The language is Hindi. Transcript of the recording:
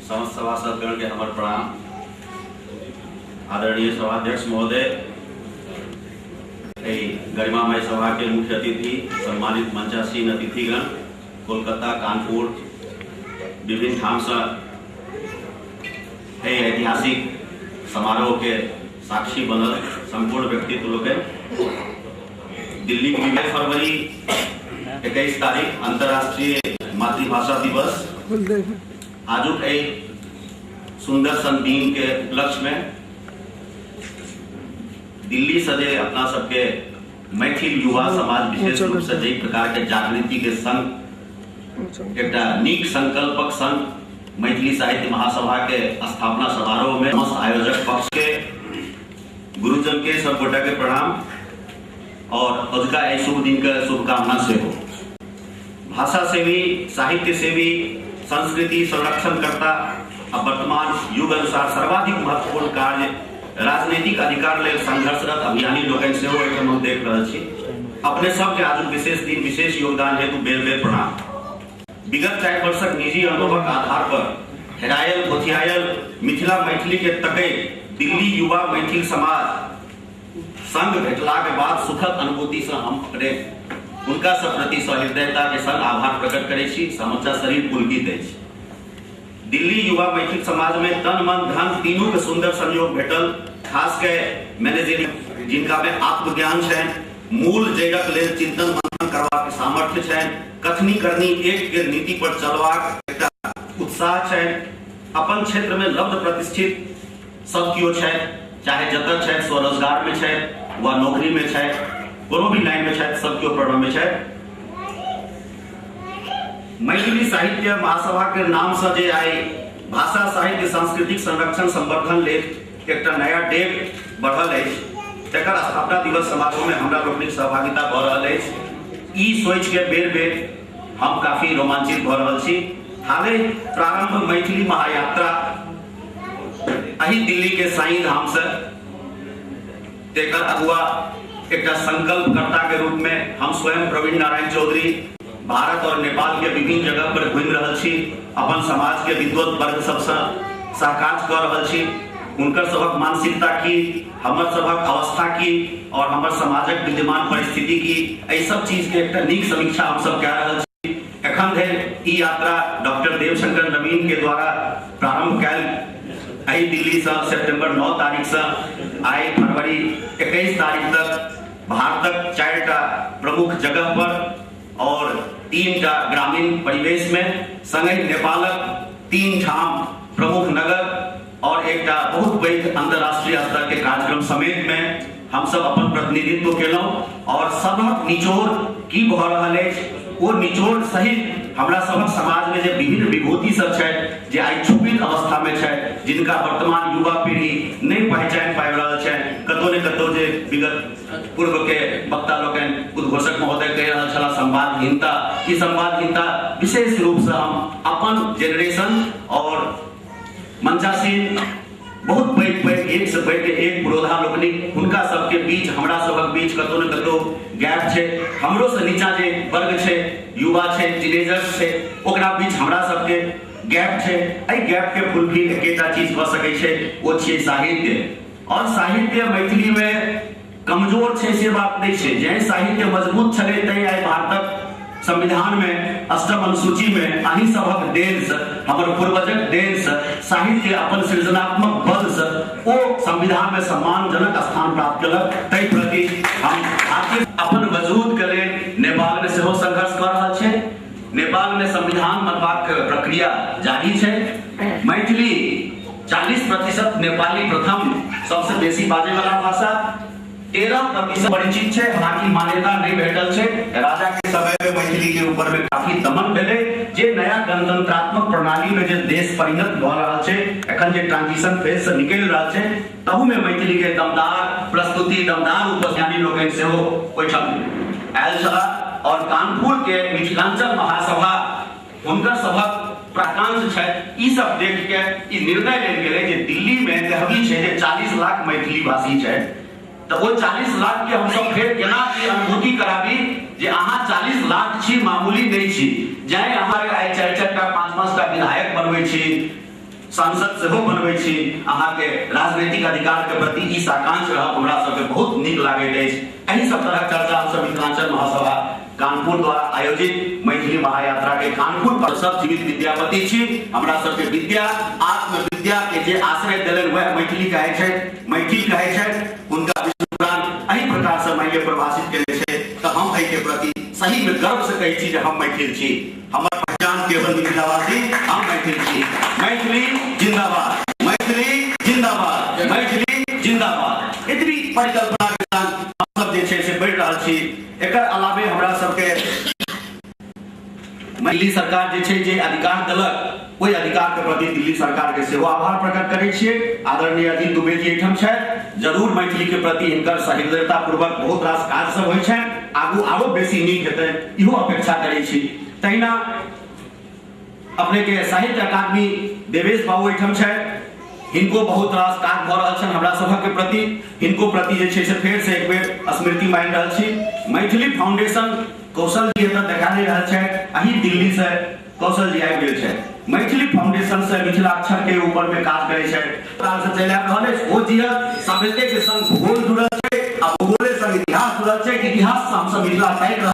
समस्त सभासदगण के हमर प्रणाम। आदरणीय सभाध्यक्ष महोदय, गरिमामय सभा के मुख्य अतिथि, सम्मानित मंचासीन अतिथिगण, कोलकाता, कानपुर, विभिन्न ठाम से ऐतिहासिक समारोह के साक्षी बनल संपूर्ण व्यक्तित्व लोग, दिल्ली में फरवरी 21 तारीख अंतर्राष्ट्रीय मातृभाषा दिवस आजुक सुंदर सन दिन के उपलक्ष्य में दिल्ली से जे अपना सबके मैथिल युवा समाज विशेष रूप से जे प्रकार के जागृति के संग एक नीक संकल्पक संग मैथिली साहित्य महासभा के स्थापना समारोह में आयोजक पक्ष के गुरुजन के सब गोटा के प्रणाम और अजुका शुभ दिन के शुभकामना से हो। भाषा से भी, साहित्य से भी, संस्कृति संरक्षण करता वर्तमान युग अनुसार सर्वाधिक महत्वपूर्ण कार्य राजनीतिक अधिकार ले संघर्षरत अभियानी लोगन से हो हम देख रहे छी। अपने सब के आज विशेष दिन विशेष योगदान हेतु बेर बेर प्रणाम। विगत 4 वर्षक निजी अनुभवक आधार पर हेरायल पोथियायल मिथिला मैथिली के तकै दिल्ली युवा मैथिल समाज संघ भेटला के बाद सुखद अनुभूति से हम अपने उनका सब प्रति सहृदयता के संग आभार प्रकट करे छी। समूचा शरीर पुलकित अछि। दिल्ली युवा मैथिल समाज में तन मन धन तीनों के सुंदर संयोग भेटल। खास के मैनेजरिंग जिनका में आत्मज्ञान है, मूल जगत ले चिंतन मंथन करवा के सामर्थ्य है, कथनी करनी एक के नीति पर चलवाक एकटा उत्साह है, अपन क्षेत्र में लब्ध प्रतिष्ठित सब कियो है, चाहे जतक है स्वरोजगार में है व नौकरी में है, कोनो भी लाइन में है, सब कियो प्रणव में है। मैथिली साहित्य महासभा के नाम से जे आई भाषा साहित्य सांस्कृतिक संरक्षण संवर्धन ले एक नया डेग बढ़ल है, तेकर स्थापना दिवस समारोह में हमरा लोकनिक सहभागिता भ रहल है। ई सोच के बेर बेर हम काफी रोमांचित भ रहल छी। हाले प्रारंभ मैथिली महायात्रा अही दिल्ली के साईं धाम से तेकर अगुआ एक संकल्पकर्ता के रूप में हम स्वयं प्रवीण नारायण चौधरी भारत और नेपाल के विभिन्न जगह पर घूम रहल छी, अपन समाज के विद्वत वर्ग सबसे साक्षात कर रहल छी। उनकर सबक मानसिकता की, हमर सबक अवस्था की और हमर समाजक विद्यमान परिस्थिति की ऐ सब चीज के एक नीक समीक्षा हम सब कह रहल छी। एखन धरि ई यात्रा डॉक्टर देवशंकर नवीन के द्वारा प्रारंभ कैल आई दिल्ली से सितंबर 9 तारीख से आई फरवरी 21 तारीख तक भारतक 4टा प्रमुख जगह पर और 3टा ग्रामीण परिवेश में संगे नेपालक 3 ठाम प्रमुख नगर और एक बहुत बड़ी अंतरराष्ट्रीय स्तर के कार्यक्रम समेत में हम सब अपन प्रतिनिधित्व केलौं और सबक निचोड़ की भ रहल अछि ओ निचोड़ सहित हमरा सबक समाज में जे विभिन्न विभूति सब छै जे आई छुपित अवस्था में छै, जिनका वर्तमान युवा पीढ़ी नहीं पहचान पाबि रहल छै। कतौ ने कतौ जे विगत पूर्व के वक्ता लोकन उद्घोषक महोदय कह रहल छला संवादहीनता, ई संवादहीनता विशेष रूप से हम अपन जेनरेशन और मंचासीन बहुत पैघ एक से बढ़ के एक पुरोधा लोकनिक हुनका सबके बीच हमरा सबक बीच कतौ न कतौ गैप छै। हमरो से नीचा जे वर्ग छै, युवा छै, टीनेजर्स छै, ओकरा बीच हमरा सबके गैप छै। एहि गैप के फुलफिल एकेटा चीज भ सकै छै, ओ छै साहित्य। और साहित्य मैथिली में कमजोर छै से बात नहीं छै। जे साहित्य मजबूत छलै तै आइ भारतक संविधान में अष्टम अनुसूची में अही सबक देन से, हमर पूर्वजक देन से साहित्य अपन सृजनात्मक बल से ओ संविधान में सम्मानजनक स्थान प्राप्त कलक। तै प्रति हम आखिर अपन वजूद के लेल नेपाल में सेहो संघर्ष कर रहल छै। नेपाल में संविधान बनबाक प्रक्रिया जारी छै। मैथिली 40% नेपाली प्रथम सबसे बेसी बाजे वाला भाषा, 13% परिचित छै, हालांकि मान्यता नहीं भेटल छै। राजा के समय में मैथिली के ऊपर में काफी दमन भेलै। जे नया गणतंत्रात्मक प्रणाली में जे देश परिणत भ रहल छै, एखन जे ट्रांजिशन फेज से निकल रहल छै, तहु में मैथिली के दमदार प्रस्तुति, दमदार उपस्यानी लोकन सेहो ओइठाम आयल छला। और कानपुर के मिथिलांचल महासभा हुनकर सबक प्राकांश छै। ई सब देख के ई निर्णय लेल गेलै जे दिल्ली में कहबी छै जे 40 लाख मैथिली भाषी छै, तो वो 40 लाख के हम सब फेर केना की अनुभूति कराबी जे अहाँ 40 लाख छी, मामूली नहीं छी। जाय अहाँ 4-4टा 5-5टा विधायक बनबै छी, सांसद सेहो बनबै छी अहाँ के राजनीतिक अधिकार के प्रति ई साकांक्ष रहब हमरा सबके बहुत नीक लागैत अछि। एही सब तरहक चर्चा हम सब मिथिलांचल महासभा कानपुर द्वारा आयोजित मैथिली महायात्रा के कानपुर पर सब जीवित विद्यापति छी। हमरा सबके विद्या आत्म विद्या के जे आश्रय देलन वह मैथिली कहै छै, मैथिल कहै छै, उनका विश्वदान एही प्रकार से मायके प्रभाषित केने छै। त हम एहि के प्रति सही में गर्व से कहै छी जे हम मैथिल छी। हमर पहचान केवल मिथिलावासी हम मैथिल छी। मैथिली जिंदाबाद, मैथिली जिंदाबाद, मैथिली जिंदाबाद। इतनी परिकल्पना के साथ हम सब जे छै से बढ़ि रहल छी। एकर अलावे हमरा सबके दिल्ली सरकार जे छै जे अधिकार देलक ओहि अधिकार के प्रति दिल्ली सरकार के सेहो आभार प्रकट करै छियै। आदरणीय अजीत दुबे जी एहिठाम छथि, जरूर मैथिली के प्रति हिनकर सहृदयता पूर्वक बहुत रास काज सब होइ छनि, आगू आरो बेसी नीक हेतै इहो अपेक्षा करै छी। तहिना अपने के साहित्य अकादमी देवेश बाबू एहिठाम छथि, हिनको बहुत रास काज भऽ रहल छनि हमरा सभक के प्रति, हिनको प्रति जे छै से फेर से एक बेर स्मृति मांगि रहल छी। मैथिली फाउंडेशन कौशल जी एतऽ देखा नहि रहल छथि, अही दिल्ली से कौशल जी आबि गेल छथि। मैथिली फाउंडेशन से मिथिलाक्षर के ऊपर में काज करै छथि, काल से चलि आबि रहल अछि। ओ जिया साहित्य के संग भूगोल जुड़ल छै आ भूगोले संग इतिहास जुड़ल छै। इतिहास से हम सब मिथिला ताकि